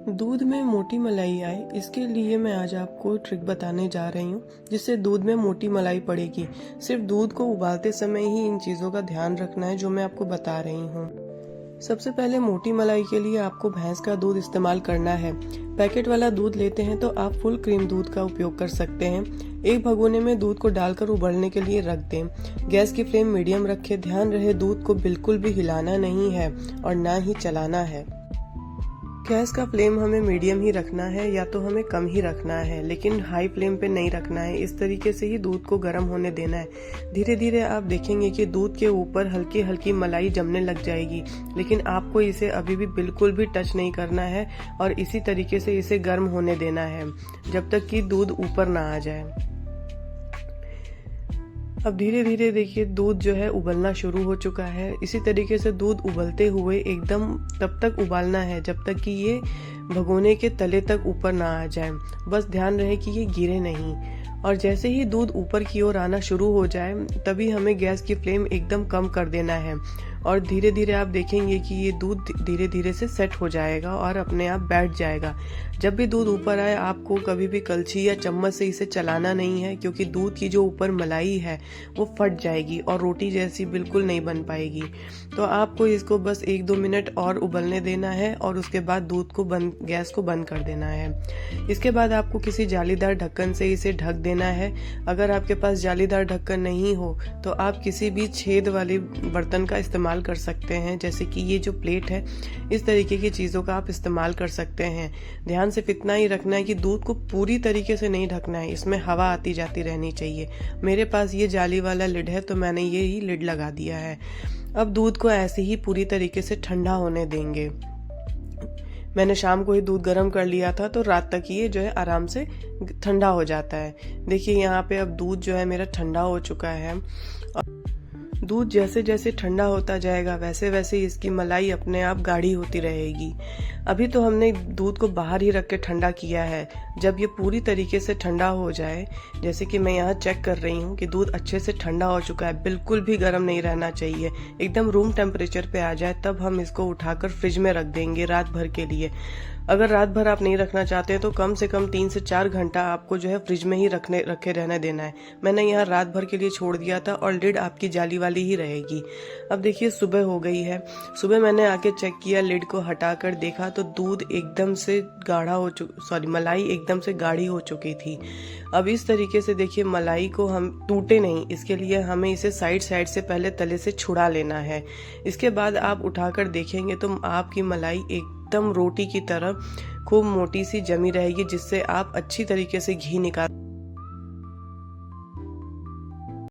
दूध में मोटी मलाई आए, इसके लिए मैं आज आपको ट्रिक बताने जा रही हूँ जिससे दूध में मोटी मलाई पड़ेगी। सिर्फ दूध को उबालते समय ही इन चीज़ों का ध्यान रखना है जो मैं आपको बता रही हूँ। सबसे पहले मोटी मलाई के लिए आपको भैंस का दूध इस्तेमाल करना है। पैकेट वाला दूध लेते हैं तो आप फुल क्रीम दूध का उपयोग कर सकते हैं। एक भगोने में दूध को डालकर उबलने के लिए रख दें। गैस की फ्लेम मीडियम रखें। ध्यान रहे दूध को बिल्कुल भी हिलाना नहीं है और ना ही चलाना है। गैस का फ्लेम हमें मीडियम ही रखना है या तो हमें कम ही रखना है, लेकिन हाई फ्लेम पे नहीं रखना है। इस तरीके से ही दूध को गर्म होने देना है। धीरे धीरे आप देखेंगे कि दूध के ऊपर हल्की हल्की मलाई जमने लग जाएगी, लेकिन आपको इसे अभी भी बिल्कुल भी टच नहीं करना है और इसी तरीके से इसे गर्म होने देना है जब तक कि दूध ऊपर ना आ जाए। अब धीरे धीरे देखिए दूध जो है उबलना शुरू हो चुका है। इसी तरीके से दूध उबलते हुए एकदम तब तक उबालना है जब तक कि ये भगोने के तले तक ऊपर ना आ जाए। बस ध्यान रहे कि ये गिरे नहीं। और जैसे ही दूध ऊपर की ओर आना शुरू हो जाए तभी हमें गैस की फ्लेम एकदम कम कर देना है और धीरे धीरे आप देखेंगे कि ये दूध धीरे धीरे से सेट हो जाएगा और अपने आप बैठ जाएगा। जब भी दूध ऊपर आए आपको कभी भी कलछी या चम्मच से इसे चलाना नहीं है, क्योंकि दूध की जो ऊपर मलाई है वो फट जाएगी और रोटी जैसी बिल्कुल नहीं बन पाएगी। तो आपको इसको बस 1-2 मिनट और उबलने देना है और उसके बाद दूध को गैस को बंद कर देना है। इसके बाद आपको किसी जालीदार ढक्कन से इसे ढक देना है। अगर आपके पास जालीदार ढक्कन नहीं हो तो आप किसी भी छेद वाले बर्तन का इस्तेमाल कर सकते हैं, जैसे कि ये जो प्लेट है, इस तरीके की चीजों का आप इस्तेमाल कर सकते हैं। ध्यान सिर्फ इतना ही रखना है कि दूध को पूरी तरीके से नहीं ढकना है, इसमें हवा आती जाती रहनी चाहिए। मेरे पास ये जाली वाला लिड है तो मैंने ये ही लिड लगा दिया है। अब दूध को ऐसे ही पूरी तरीके से ठंडा होने देंगे। मैंने शाम को ही दूध गर्म कर लिया था तो रात तक ये जो है आराम से ठंडा हो जाता है। देखिए यहाँ पे अब दूध जो है मेरा ठंडा हो चुका है। दूध जैसे जैसे ठंडा होता जाएगा वैसे वैसे इसकी मलाई अपने आप गाढ़ी होती रहेगी। अभी तो हमने दूध को बाहर ही रख के ठंडा किया है। जब ये पूरी तरीके से ठंडा हो जाए, जैसे कि मैं यहाँ चेक कर रही हूँ कि दूध अच्छे से ठंडा हो चुका है, बिल्कुल भी गर्म नहीं रहना चाहिए, एकदम रूम टेम्परेचर पे आ जाए, तब हम इसको उठाकर फ्रिज में रख देंगे रात भर के लिए। अगर रात भर आप नहीं रखना चाहते हैं तो कम से कम 3 से 4 घंटा आपको जो है फ्रिज में ही रखे रहने देना है। मैंने यहाँ रात भर के लिए छोड़ दिया था और लिड आपकी जाली वाली ही रहेगी। अब देखिए सुबह हो गई है। सुबह मैंने आके चेक किया, लिड को हटाकर देखा तो दूध एकदम से मलाई एकदम से गाढ़ी हो चुकी थी। अब इस तरीके से देखिए मलाई को हम टूटे नहीं, इसके लिए हमें इसे साइड साइड से पहले तले से छुड़ा लेना है। इसके बाद आप उठाकर देखेंगे तो आपकी मलाई एकदम रोटी की तरह खूब मोटी सी जमी रहेगी, जिससे आप अच्छी तरीके से घी निकाल